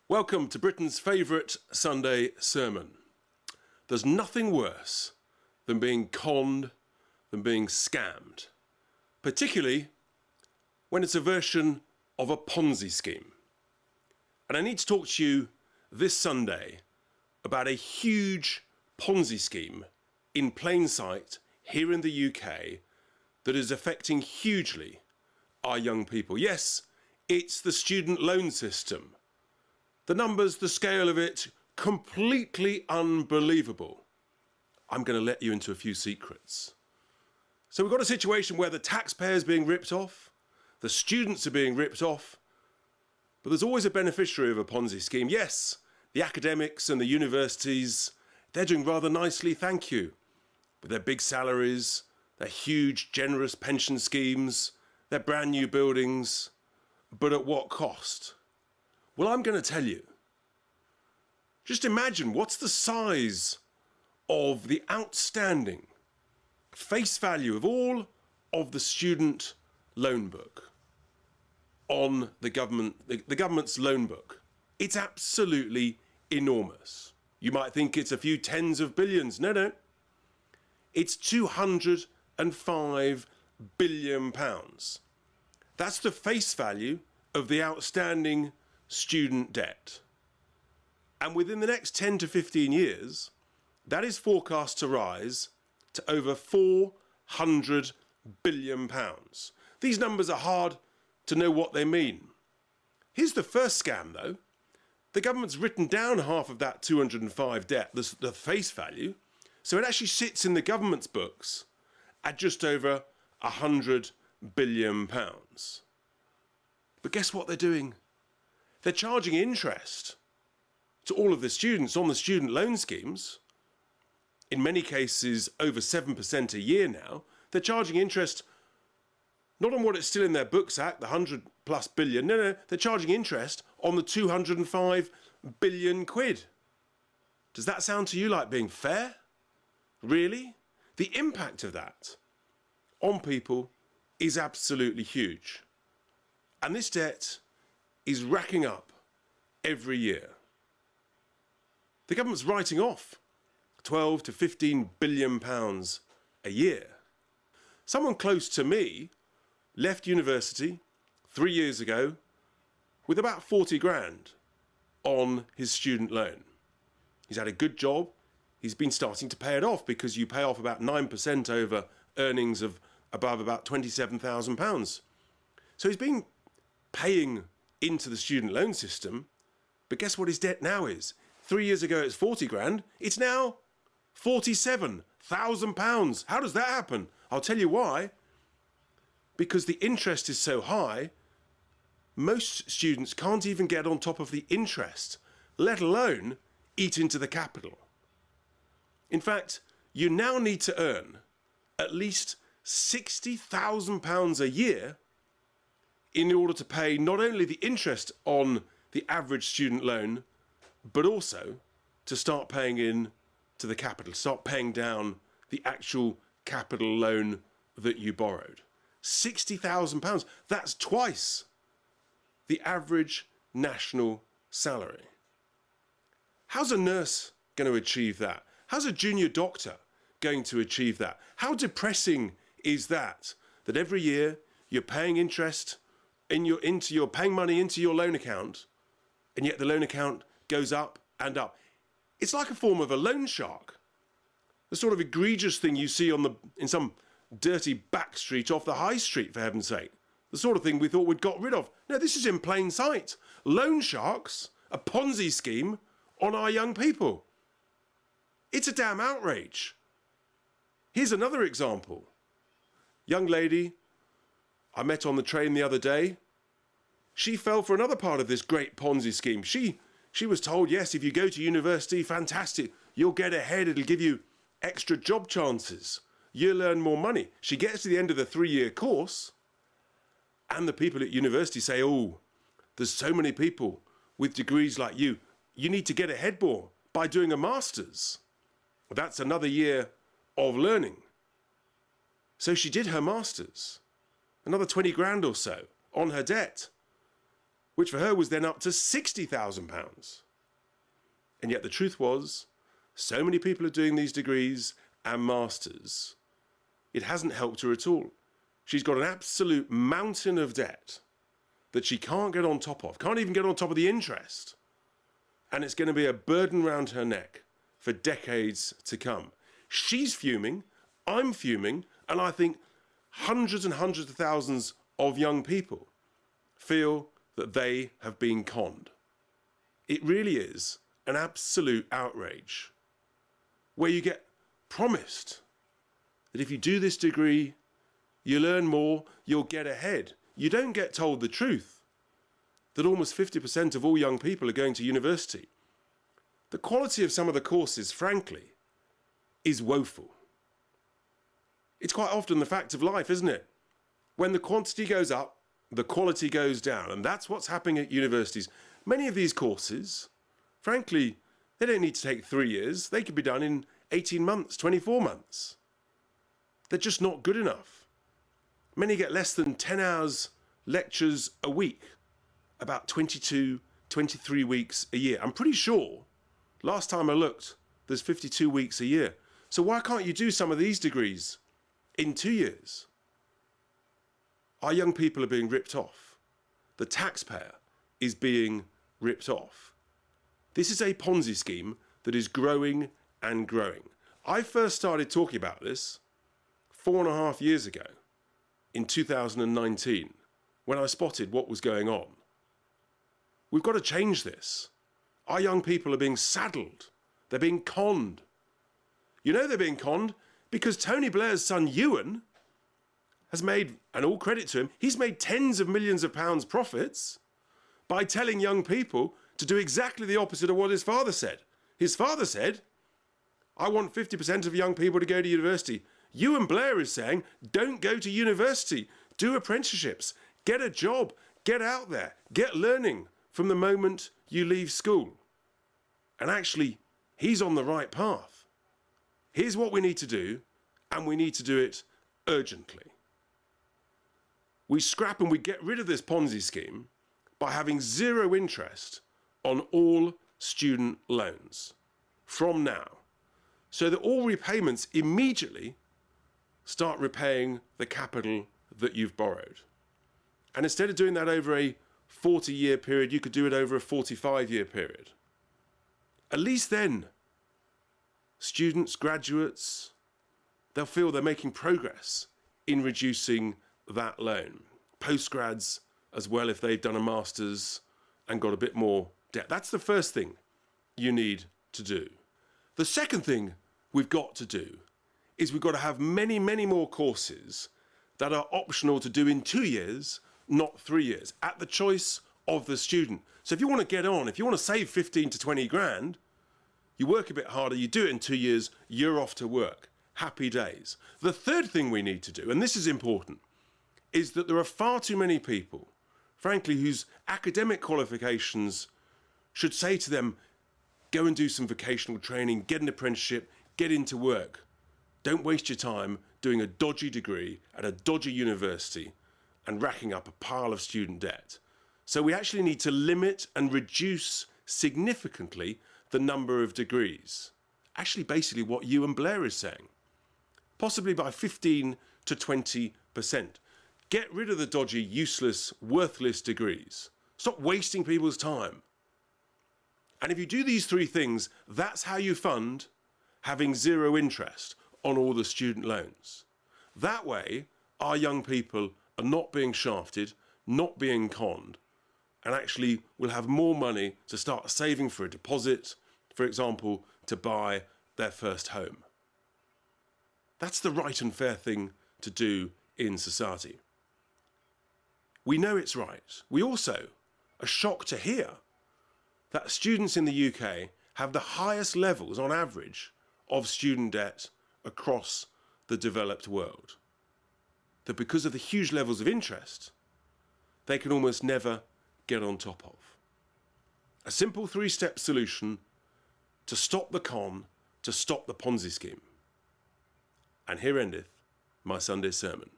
Welcome to Britain's favourite Sunday sermon. There's nothing worse than being conned, than being scammed, particularly when it's a version of a Ponzi scheme. And I need to talk to you this Sunday about a huge Ponzi scheme in plain sight here in the UK that is affecting hugely our young people. Yes, it's the student loan system. The numbers, the scale of it, completely unbelievable. I'm going to let you into a few secrets. So we've got a situation where the taxpayers are being ripped off, the students are being ripped off, but there's always a beneficiary of a Ponzi scheme. Yes, the academics and the universities, they're doing rather nicely, thank you, with their big salaries, their huge, generous pension schemes, their brand new buildings, but at what cost? Well, I'm going to tell you. Just imagine what's the size of the outstanding face value of all of the student loan book on the government's loan book. It's absolutely enormous. You might think it's a few tens of billions. No. It's £205 billion. That's the face value of the outstanding student debt. And within the next 10 to 15 years, that is forecast to rise to over £400 billion. These numbers are hard to know what they mean. Here's the first scam though. The government's written down half of that 205 debt, the face value, so it actually sits in the government's books at just over £100 billion. But guess what they're doing? They're charging interest to all of the students on the student loan schemes. In many cases, over 7% a year now. They're charging interest not on what it's still in their books at, the 100 plus billion. No, they're charging interest on the 205 billion quid. Does that sound to you like being fair? Really? The impact of that on people is absolutely huge. And this debt is racking up every year. The government's writing off 12 to 15 billion pounds a year. Someone close to me left university 3 years ago with about 40 grand on his student loan. He's had a good job. He's been starting to pay it off because you pay off about 9% over earnings of above about £27,000. So he's been paying into the student loan system, but guess what his debt now is? 3 years ago it's 40 grand, it's now £47,000. How does that happen? I'll tell you why. Because the interest is so high, most students can't even get on top of the interest, let alone eat into the capital. In fact, you now need to earn at least £60,000 a year in order to pay not only the interest on the average student loan, but also to start paying in to the capital, start paying down the actual capital loan that you borrowed. £60,000, that's twice the average national salary. How's a nurse going to achieve that? How's a junior doctor going to achieve that? How depressing is that every year you're paying interest you're paying money into your loan account, and yet the loan account goes up and up. It's like a form of a loan shark. The sort of egregious thing you see in some dirty back street off the high street, for heaven's sake. The sort of thing we thought we'd got rid of. No, this is in plain sight. Loan sharks, a Ponzi scheme on our young people. It's a damn outrage. Here's another example. Young lady I met on the train the other day. She fell for another part of this great Ponzi scheme. She was told, yes, if you go to university, fantastic, you'll get ahead, it'll give you extra job chances. You'll earn more money. She gets to the end of the 3-year course, and the people at university say, oh, there's so many people with degrees like you. You need to get ahead more by doing a master's. That's another year of learning. So she did her master's, another 20 grand or so on her debt. which for her was then up to £60,000. And yet the truth was, so many people are doing these degrees and masters, it hasn't helped her at all. She's got an absolute mountain of debt that she can't get on top of, can't even get on top of the interest. And it's going to be a burden round her neck for decades to come. She's fuming, I'm fuming, and I think hundreds and hundreds of thousands of young people feel that they have been conned. It really is an absolute outrage, where you get promised that if you do this degree, you learn more, you'll get ahead. You don't get told the truth, that almost 50% of all young people are going to university. The quality of some of the courses, frankly, is woeful. It's quite often the fact of life, isn't it? When the quantity goes up, the quality goes down, and that's what's happening at universities. Many of these courses, frankly, they don't need to take 3 years. They could be done in 18 months, 24 months. They're just not good enough. Many get less than 10 hours lectures a week, about 22, 23 weeks a year. I'm pretty sure, last time I looked, there's 52 weeks a year. So why can't you do some of these degrees in 2 years? Our young people are being ripped off. The taxpayer is being ripped off. This is a Ponzi scheme that is growing and growing. I first started talking about this 4.5 years ago, in 2019, when I spotted what was going on. We've got to change this. Our young people are being saddled. They're being conned. You know they're being conned because Tony Blair's son Ewan has made, and all credit to him, he's made tens of millions of pounds profits by telling young people to do exactly the opposite of what his father said. His father said, I want 50% of young people to go to university. Ewan Blair is saying, don't go to university, do apprenticeships, get a job, get out there, get learning from the moment you leave school. And actually, he's on the right path. Here's what we need to do, and we need to do it urgently. We scrap and we get rid of this Ponzi scheme by having zero interest on all student loans from now, so that all repayments immediately start repaying the capital that you've borrowed. And instead of doing that over a 40-year period, you could do it over a 45-year period. At least then, students, graduates, they'll feel they're making progress in reducing that loan. Postgrads as well, if they've done a master's and got a bit more debt. That's the first thing you need to do. The second thing we've got to do is we've got to have many, many more courses that are optional to do in 2 years, not 3 years, at the choice of the student. So if you want to get on, if you want to save 15 to 20 grand, you work a bit harder, you do it in 2 years, you're off to work. Happy days. The third thing we need to do, and this is important, is that there are far too many people, frankly, whose academic qualifications should say to them, go and do some vocational training, get an apprenticeship, get into work. Don't waste your time doing a dodgy degree at a dodgy university and racking up a pile of student debt. So we actually need to limit and reduce significantly the number of degrees. Actually, basically what Ewan Blair is saying. Possibly by 15 to 20%. Get rid of the dodgy, useless, worthless degrees. Stop wasting people's time. And if you do these three things, that's how you fund having zero interest on all the student loans. That way, our young people are not being shafted, not being conned, and actually will have more money to start saving for a deposit, for example, to buy their first home. That's the right and fair thing to do in society. We know it's right. We also are shocked to hear that students in the UK have the highest levels on average of student debt across the developed world. That because of the huge levels of interest, they can almost never get on top of. A simple 3-step solution to stop the con, to stop the Ponzi scheme. And here endeth my Sunday sermon.